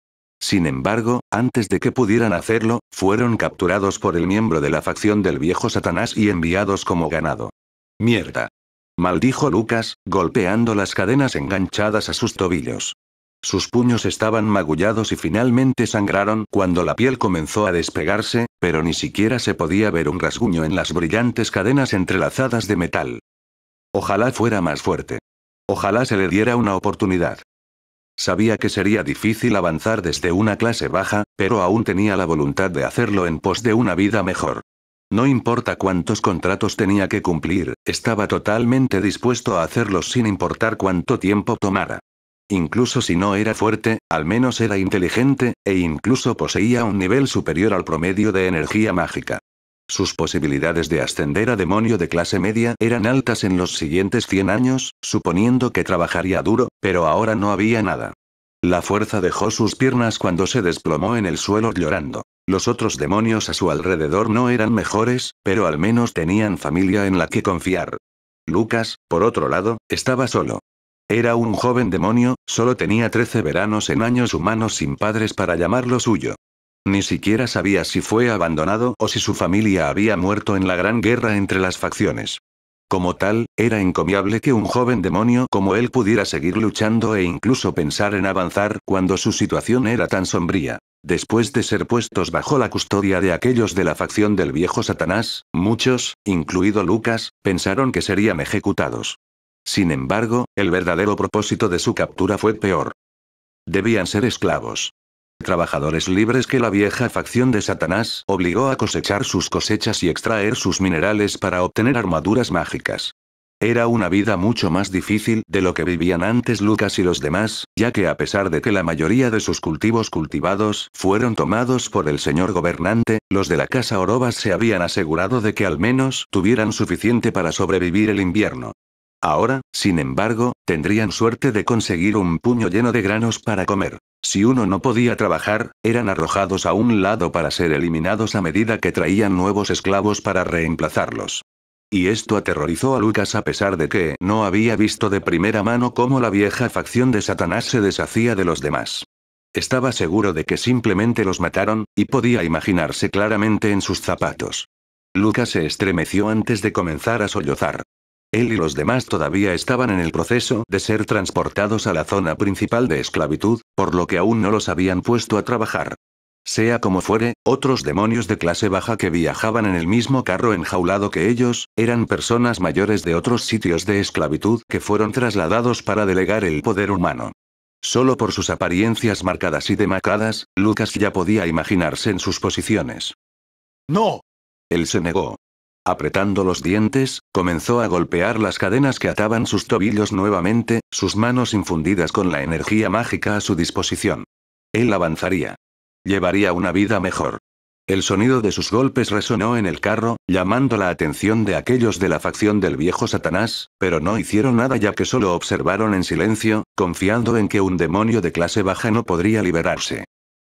Sin embargo, antes de que pudieran hacerlo, fueron capturados por el miembro de la facción del viejo Satanás y enviados como ganado. «Mierda», maldijo Lucas, golpeando las cadenas enganchadas a sus tobillos. Sus puños estaban magullados y finalmente sangraron cuando la piel comenzó a despegarse, pero ni siquiera se podía ver un rasguño en las brillantes cadenas entrelazadas de metal. Ojalá fuera más fuerte. Ojalá se le diera una oportunidad. Sabía que sería difícil avanzar desde una clase baja, pero aún tenía la voluntad de hacerlo en pos de una vida mejor. No importa cuántos contratos tenía que cumplir, estaba totalmente dispuesto a hacerlos sin importar cuánto tiempo tomara. Incluso si no era fuerte, al menos era inteligente, e incluso poseía un nivel superior al promedio de energía mágica. Sus posibilidades de ascender a demonio de clase media eran altas en los siguientes 100 años, suponiendo que trabajaría duro, pero ahora no había nada. La fuerza dejó sus piernas cuando se desplomó en el suelo llorando. Los otros demonios a su alrededor no eran mejores, pero al menos tenían familia en la que confiar. Lucas, por otro lado, estaba solo. Era un joven demonio, solo tenía 13 veranos en años humanos sin padres para llamarlo suyo. Ni siquiera sabía si fue abandonado o si su familia había muerto en la gran guerra entre las facciones. Como tal, era encomiable que un joven demonio como él pudiera seguir luchando e incluso pensar en avanzar cuando su situación era tan sombría. Después de ser puestos bajo la custodia de aquellos de la facción del viejo Satanás, muchos, incluido Lucas, pensaron que serían ejecutados. Sin embargo, el verdadero propósito de su captura fue peor. Debían ser esclavos. Trabajadores libres que la vieja facción de Satanás obligó a cosechar sus cosechas y extraer sus minerales para obtener armaduras mágicas. Era una vida mucho más difícil de lo que vivían antes Lucas y los demás, ya que a pesar de que la mayoría de sus cultivos cultivados fueron tomados por el señor gobernante, los de la casa Orobas se habían asegurado de que al menos tuvieran suficiente para sobrevivir el invierno. Ahora, sin embargo, tendrían suerte de conseguir un puño lleno de granos para comer. Si uno no podía trabajar, eran arrojados a un lado para ser eliminados a medida que traían nuevos esclavos para reemplazarlos. Y esto aterrorizó a Lucas a pesar de que no había visto de primera mano cómo la vieja facción de Satanás se deshacía de los demás. Estaba seguro de que simplemente los mataron, y podía imaginarse claramente en sus zapatos. Lucas se estremeció antes de comenzar a sollozar. Él y los demás todavía estaban en el proceso de ser transportados a la zona principal de esclavitud, por lo que aún no los habían puesto a trabajar. Sea como fuere, otros demonios de clase baja que viajaban en el mismo carro enjaulado que ellos, eran personas mayores de otros sitios de esclavitud que fueron trasladados para delegar el poder humano. Solo por sus apariencias marcadas y demacradas, Lucas ya podía imaginarse en sus posiciones. ¡No! Él se negó. Apretando los dientes, comenzó a golpear las cadenas que ataban sus tobillos nuevamente, sus manos infundidas con la energía mágica a su disposición. Él avanzaría. Llevaría una vida mejor. El sonido de sus golpes resonó en el carro, llamando la atención de aquellos de la facción del viejo Satanás, pero no hicieron nada ya que solo observaron en silencio, confiando en que un demonio de clase baja no podría liberarse.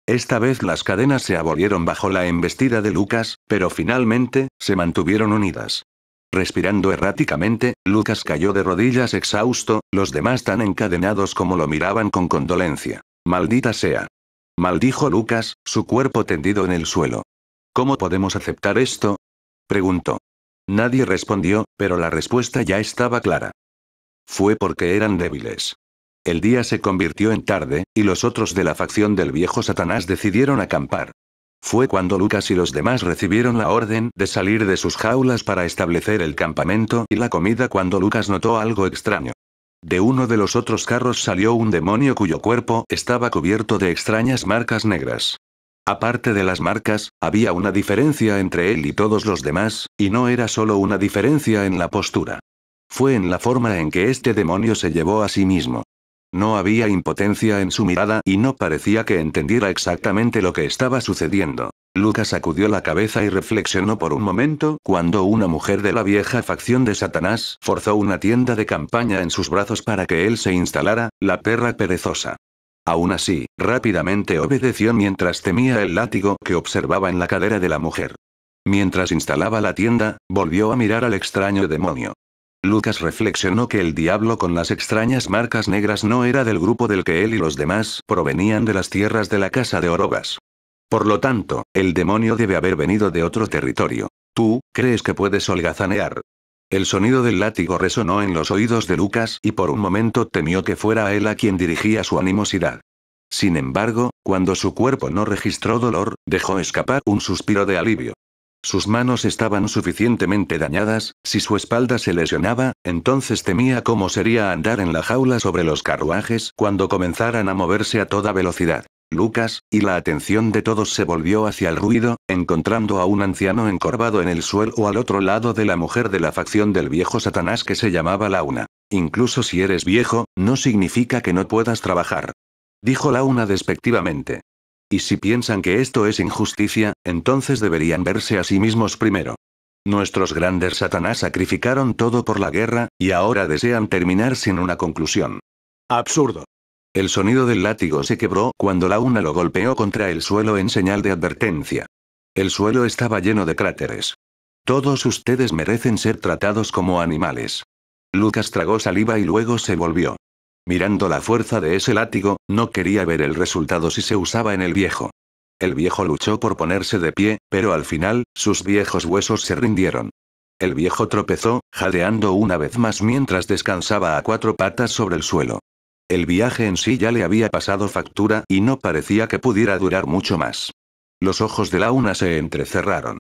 Esta vez las cadenas se abolieron bajo la embestida de Lucas, pero finalmente, se mantuvieron unidas. Respirando erráticamente, Lucas cayó de rodillas exhausto, los demás tan encadenados como lo miraban con condolencia. «Maldita sea», maldijo Lucas, su cuerpo tendido en el suelo. «¿Cómo podemos aceptar esto?», preguntó. Nadie respondió, pero la respuesta ya estaba clara. Fue porque eran débiles. El día se convirtió en tarde, y los otros de la facción del viejo Satanás decidieron acampar. Fue cuando Lucas y los demás recibieron la orden de salir de sus jaulas para establecer el campamento y la comida cuando Lucas notó algo extraño. De uno de los otros carros salió un demonio cuyo cuerpo estaba cubierto de extrañas marcas negras. Aparte de las marcas, había una diferencia entre él y todos los demás, y no era solo una diferencia en la postura. Fue en la forma en que este demonio se llevó a sí mismo. No había impotencia en su mirada y no parecía que entendiera exactamente lo que estaba sucediendo. Lucas sacudió la cabeza y reflexionó por un momento cuando una mujer de la vieja facción de Satanás forzó una tienda de campaña en sus brazos para que él se instalara, la perra perezosa. Aún así, rápidamente obedeció mientras temía el látigo que observaba en la cadera de la mujer. Mientras instalaba la tienda, volvió a mirar al extraño demonio. Lucas reflexionó que el diablo con las extrañas marcas negras no era del grupo del que él y los demás provenían de las tierras de la casa de Orogas. Por lo tanto, el demonio debe haber venido de otro territorio. ¿Tú crees que puedes holgazanear? El sonido del látigo resonó en los oídos de Lucas y por un momento temió que fuera a él a quien dirigía su animosidad. Sin embargo, cuando su cuerpo no registró dolor, dejó escapar un suspiro de alivio. Sus manos estaban suficientemente dañadas, si su espalda se lesionaba, entonces temía cómo sería andar en la jaula sobre los carruajes cuando comenzaran a moverse a toda velocidad. Lucas, y la atención de todos se volvió hacia el ruido, encontrando a un anciano encorvado en el suelo al otro lado de la mujer de la facción del viejo Satanás que se llamaba Launa. Incluso si eres viejo, no significa que no puedas trabajar, dijo Launa despectivamente. Y si piensan que esto es injusticia, entonces deberían verse a sí mismos primero. Nuestros grandes Satanás sacrificaron todo por la guerra, y ahora desean terminar sin una conclusión. Absurdo. El sonido del látigo se quebró cuando Launa lo golpeó contra el suelo en señal de advertencia. El suelo estaba lleno de cráteres. Todos ustedes merecen ser tratados como animales. Lucas tragó saliva y luego se volvió. Mirando la fuerza de ese látigo, no quería ver el resultado si se usaba en el viejo. El viejo luchó por ponerse de pie, pero al final, sus viejos huesos se rindieron. El viejo tropezó, jadeando una vez más mientras descansaba a cuatro patas sobre el suelo. El viaje en sí ya le había pasado factura y no parecía que pudiera durar mucho más. Los ojos de Launa se entrecerraron.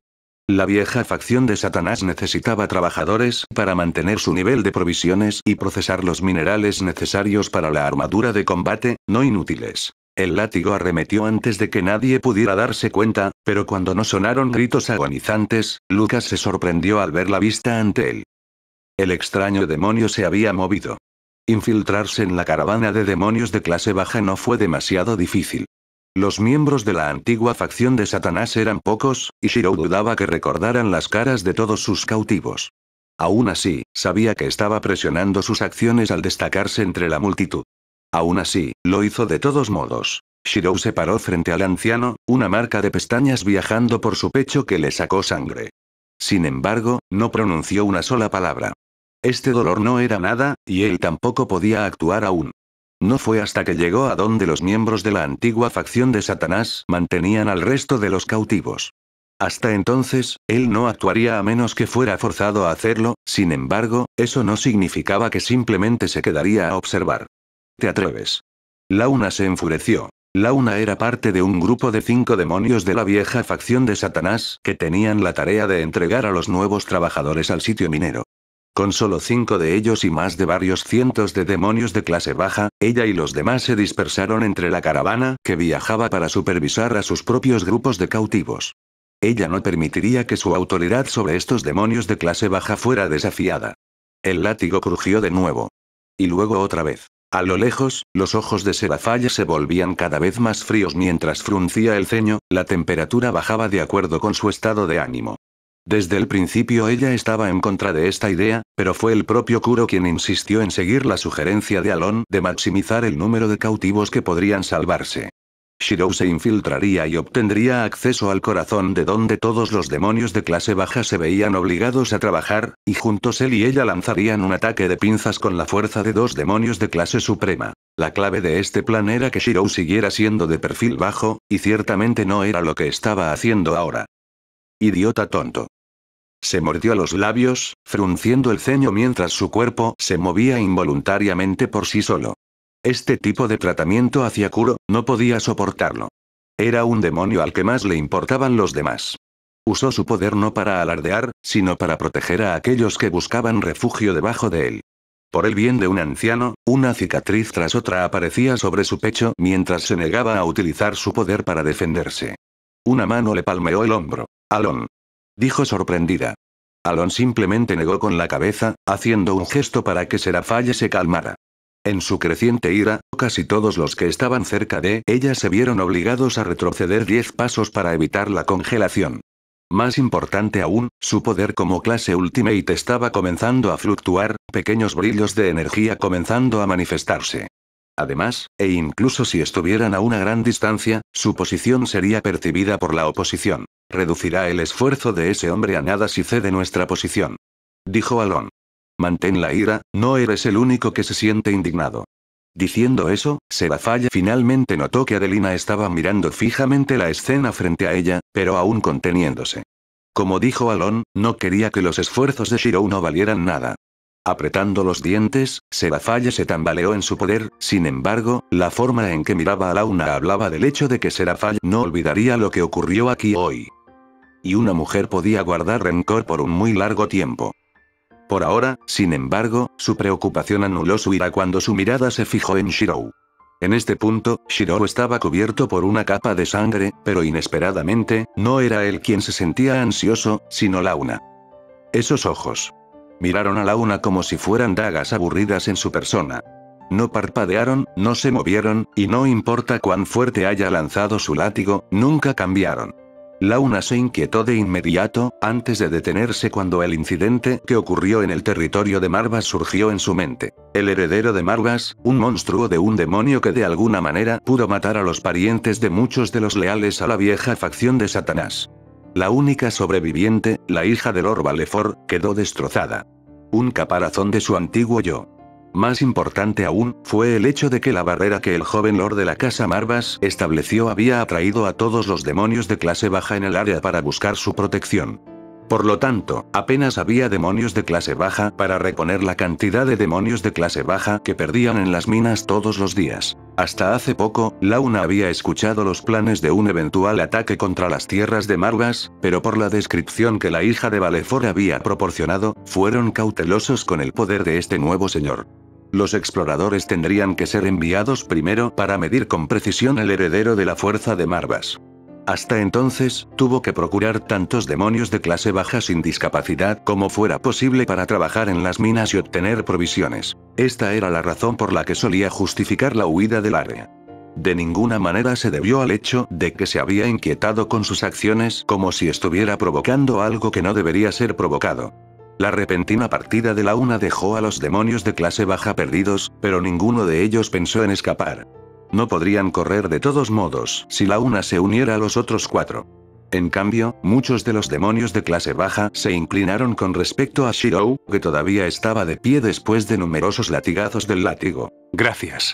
La vieja facción de Satanás necesitaba trabajadores para mantener su nivel de provisiones y procesar los minerales necesarios para la armadura de combate, no inútiles. El látigo arremetió antes de que nadie pudiera darse cuenta, pero cuando no sonaron gritos agonizantes, Lucas se sorprendió al ver la vista ante él. El extraño demonio se había movido. Infiltrarse en la caravana de demonios de clase baja no fue demasiado difícil. Los miembros de la antigua facción de Satanás eran pocos, y Shirou dudaba que recordaran las caras de todos sus cautivos. Aún así, sabía que estaba presionando sus acciones al destacarse entre la multitud. Aún así, lo hizo de todos modos. Shirou se paró frente al anciano, una marca de pestañas viajando por su pecho que le sacó sangre. Sin embargo, no pronunció una sola palabra. Este dolor no era nada, y él tampoco podía actuar aún. No fue hasta que llegó a donde los miembros de la antigua facción de Satanás mantenían al resto de los cautivos. Hasta entonces, él no actuaría a menos que fuera forzado a hacerlo, sin embargo, eso no significaba que simplemente se quedaría a observar. ¿Te atreves? Launa se enfureció. Launa era parte de un grupo de 5 demonios de la vieja facción de Satanás que tenían la tarea de entregar a los nuevos trabajadores al sitio minero. Con solo 5 de ellos y más de varios cientos de demonios de clase baja, ella y los demás se dispersaron entre la caravana que viajaba para supervisar a sus propios grupos de cautivos. Ella no permitiría que su autoridad sobre estos demonios de clase baja fuera desafiada. El látigo crujió de nuevo. Y luego otra vez. A lo lejos, los ojos de Serafalla se volvían cada vez más fríos mientras fruncía el ceño, la temperatura bajaba de acuerdo con su estado de ánimo. Desde el principio ella estaba en contra de esta idea, pero fue el propio Kuro quien insistió en seguir la sugerencia de Alon de maximizar el número de cautivos que podrían salvarse. Shirou se infiltraría y obtendría acceso al corazón de donde todos los demonios de clase baja se veían obligados a trabajar, y juntos él y ella lanzarían un ataque de pinzas con la fuerza de dos demonios de clase suprema. La clave de este plan era que Shirou siguiera siendo de perfil bajo, y ciertamente no era lo que estaba haciendo ahora. Idiota tonto. Se mordió los labios, frunciendo el ceño mientras su cuerpo se movía involuntariamente por sí solo. Este tipo de tratamiento hacia Kuro, no podía soportarlo. Era un demonio al que más le importaban los demás. Usó su poder no para alardear, sino para proteger a aquellos que buscaban refugio debajo de él. Por el bien de un anciano, una cicatriz tras otra aparecía sobre su pecho mientras se negaba a utilizar su poder para defenderse. Una mano le palmeó el hombro. Alon. Dijo sorprendida. Alon simplemente negó con la cabeza, haciendo un gesto para que Serafalla se calmara. En su creciente ira, casi todos los que estaban cerca de ella se vieron obligados a retroceder 10 pasos para evitar la congelación. Más importante aún, su poder como clase Ultimate estaba comenzando a fluctuar, pequeños brillos de energía comenzando a manifestarse. Además, e incluso si estuvieran a una gran distancia, su posición sería percibida por la oposición. Reducirá el esfuerzo de ese hombre a nada si cede nuestra posición. Dijo Alon. Mantén la ira, no eres el único que se siente indignado. Diciendo eso, Serafalla finalmente notó que Adelina estaba mirando fijamente la escena frente a ella, pero aún conteniéndose. Como dijo Alon, no quería que los esfuerzos de Shirou no valieran nada. Apretando los dientes, Serafalla se tambaleó en su poder, sin embargo, la forma en que miraba a Launa hablaba del hecho de que Serafalla no olvidaría lo que ocurrió aquí hoy. Y una mujer podía guardar rencor por un muy largo tiempo. Por ahora, sin embargo, su preocupación anuló su ira cuando su mirada se fijó en Shirou. En este punto, Shirou estaba cubierto por una capa de sangre, pero inesperadamente, no era él quien se sentía ansioso, sino Launa. Esos ojos. Miraron a Launa como si fueran dagas aburridas en su persona. No parpadearon, no se movieron, y no importa cuán fuerte haya lanzado su látigo, nunca cambiaron. Launa se inquietó de inmediato, antes de detenerse cuando el incidente que ocurrió en el territorio de Marvas surgió en su mente. El heredero de Marvas, un monstruo de un demonio que de alguna manera pudo matar a los parientes de muchos de los leales a la vieja facción de Satanás. La única sobreviviente, la hija de Lord Vallefort, quedó destrozada. Un caparazón de su antiguo yo. Más importante aún, fue el hecho de que la barrera que el joven Lord de la casa Marvas estableció había atraído a todos los demonios de clase baja en el área para buscar su protección. Por lo tanto, apenas había demonios de clase baja para reponer la cantidad de demonios de clase baja que perdían en las minas todos los días. Hasta hace poco, Launa había escuchado los planes de un eventual ataque contra las tierras de Marvas, pero por la descripción que la hija de Vallefort había proporcionado, fueron cautelosos con el poder de este nuevo señor. Los exploradores tendrían que ser enviados primero para medir con precisión el heredero de la fuerza de Marvas. Hasta entonces, tuvo que procurar tantos demonios de clase baja sin discapacidad como fuera posible para trabajar en las minas y obtener provisiones. Esta era la razón por la que solía justificar la huida del área. De ninguna manera se debió al hecho de que se había inquietado con sus acciones como si estuviera provocando algo que no debería ser provocado. La repentina partida de Launa dejó a los demonios de clase baja perdidos, pero ninguno de ellos pensó en escapar. No podrían correr de todos modos si Launa se uniera a los otros 4. En cambio, muchos de los demonios de clase baja se inclinaron con respecto a Shirou, que todavía estaba de pie después de numerosos latigazos del látigo. Gracias.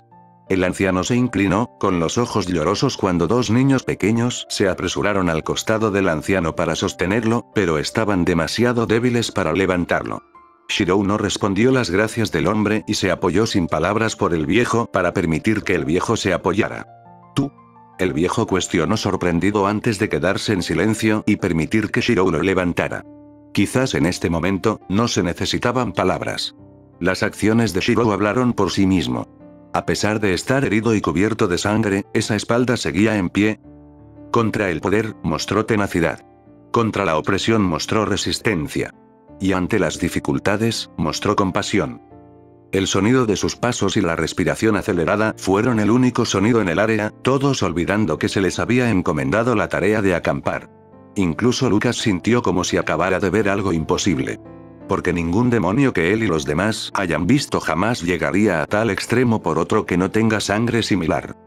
El anciano se inclinó, con los ojos llorosos cuando 2 niños pequeños se apresuraron al costado del anciano para sostenerlo, pero estaban demasiado débiles para levantarlo. Shirou no respondió las gracias del hombre y se apoyó sin palabras por el viejo para permitir que el viejo se apoyara. ¿Tú? El viejo cuestionó sorprendido antes de quedarse en silencio y permitir que Shirou lo levantara. Quizás en este momento, no se necesitaban palabras. Las acciones de Shirou hablaron por sí mismo. A pesar de estar herido y cubierto de sangre, esa espalda seguía en pie. Contra el poder, mostró tenacidad. Contra la opresión mostró resistencia. Y ante las dificultades, mostró compasión. El sonido de sus pasos y la respiración acelerada fueron el único sonido en el área, todos olvidando que se les había encomendado la tarea de acampar. Incluso Lucas sintió como si acabara de ver algo imposible. Porque ningún demonio que él y los demás hayan visto jamás llegaría a tal extremo por otro que no tenga sangre similar.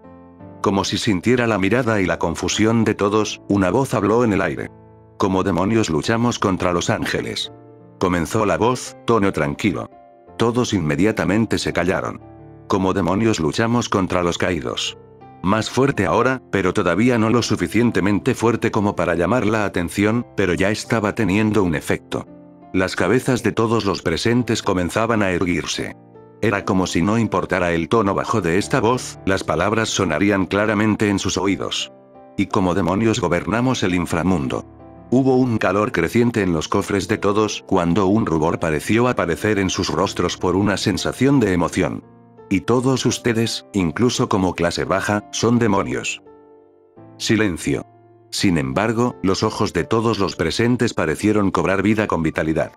Como si sintiera la mirada y la confusión de todos, una voz habló en el aire. Como demonios luchamos contra los ángeles. Comenzó la voz, tono tranquilo. Todos inmediatamente se callaron. Como demonios luchamos contra los caídos. Más fuerte ahora, pero todavía no lo suficientemente fuerte como para llamar la atención, pero ya estaba teniendo un efecto. Las cabezas de todos los presentes comenzaban a erguirse. Era como si no importara el tono bajo de esta voz, las palabras sonarían claramente en sus oídos. Y como demonios gobernamos el inframundo. Hubo un calor creciente en los cofres de todos cuando un rubor pareció aparecer en sus rostros por una sensación de emoción. Y todos ustedes, incluso como clase baja, son demonios. Silencio. Sin embargo, los ojos de todos los presentes parecieron cobrar vida con vitalidad.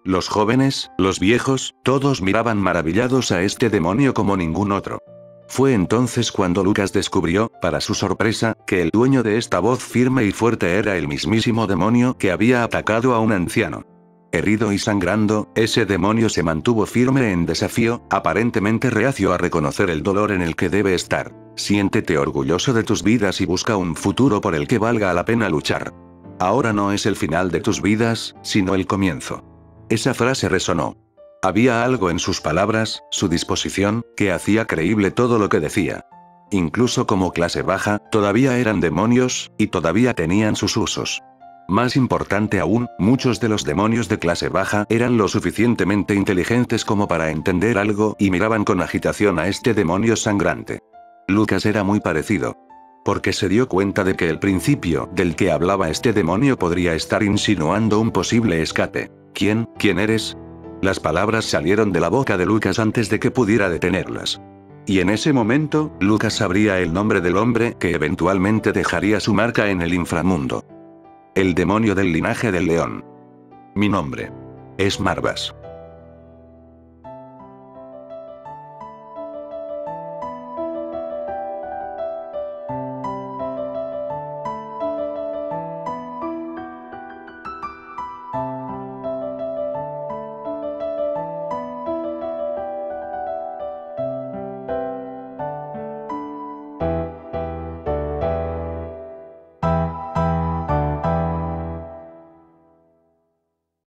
Los jóvenes, los viejos, todos miraban maravillados a este demonio como ningún otro. Fue entonces cuando Lucas descubrió, para su sorpresa, que el dueño de esta voz firme y fuerte era el mismísimo demonio que había atacado a un anciano. Herido y sangrando, ese demonio se mantuvo firme en desafío, aparentemente reacio a reconocer el dolor en el que debe estar. Siéntete orgulloso de tus vidas y busca un futuro por el que valga la pena luchar. Ahora no es el final de tus vidas, sino el comienzo. Esa frase resonó. Había algo en sus palabras, su disposición, que hacía creíble todo lo que decía. Incluso como clase baja, todavía eran demonios, y todavía tenían sus usos. Más importante aún, muchos de los demonios de clase baja eran lo suficientemente inteligentes como para entender algo y miraban con agitación a este demonio sangrante. Lucas era muy parecido. Porque se dio cuenta de que el principio del que hablaba este demonio podría estar insinuando un posible escape. ¿Quién eres? Las palabras salieron de la boca de Lucas antes de que pudiera detenerlas. Y en ese momento, Lucas sabría el nombre del hombre que eventualmente dejaría su marca en el inframundo. El demonio del linaje del león. Mi nombre es Marvas.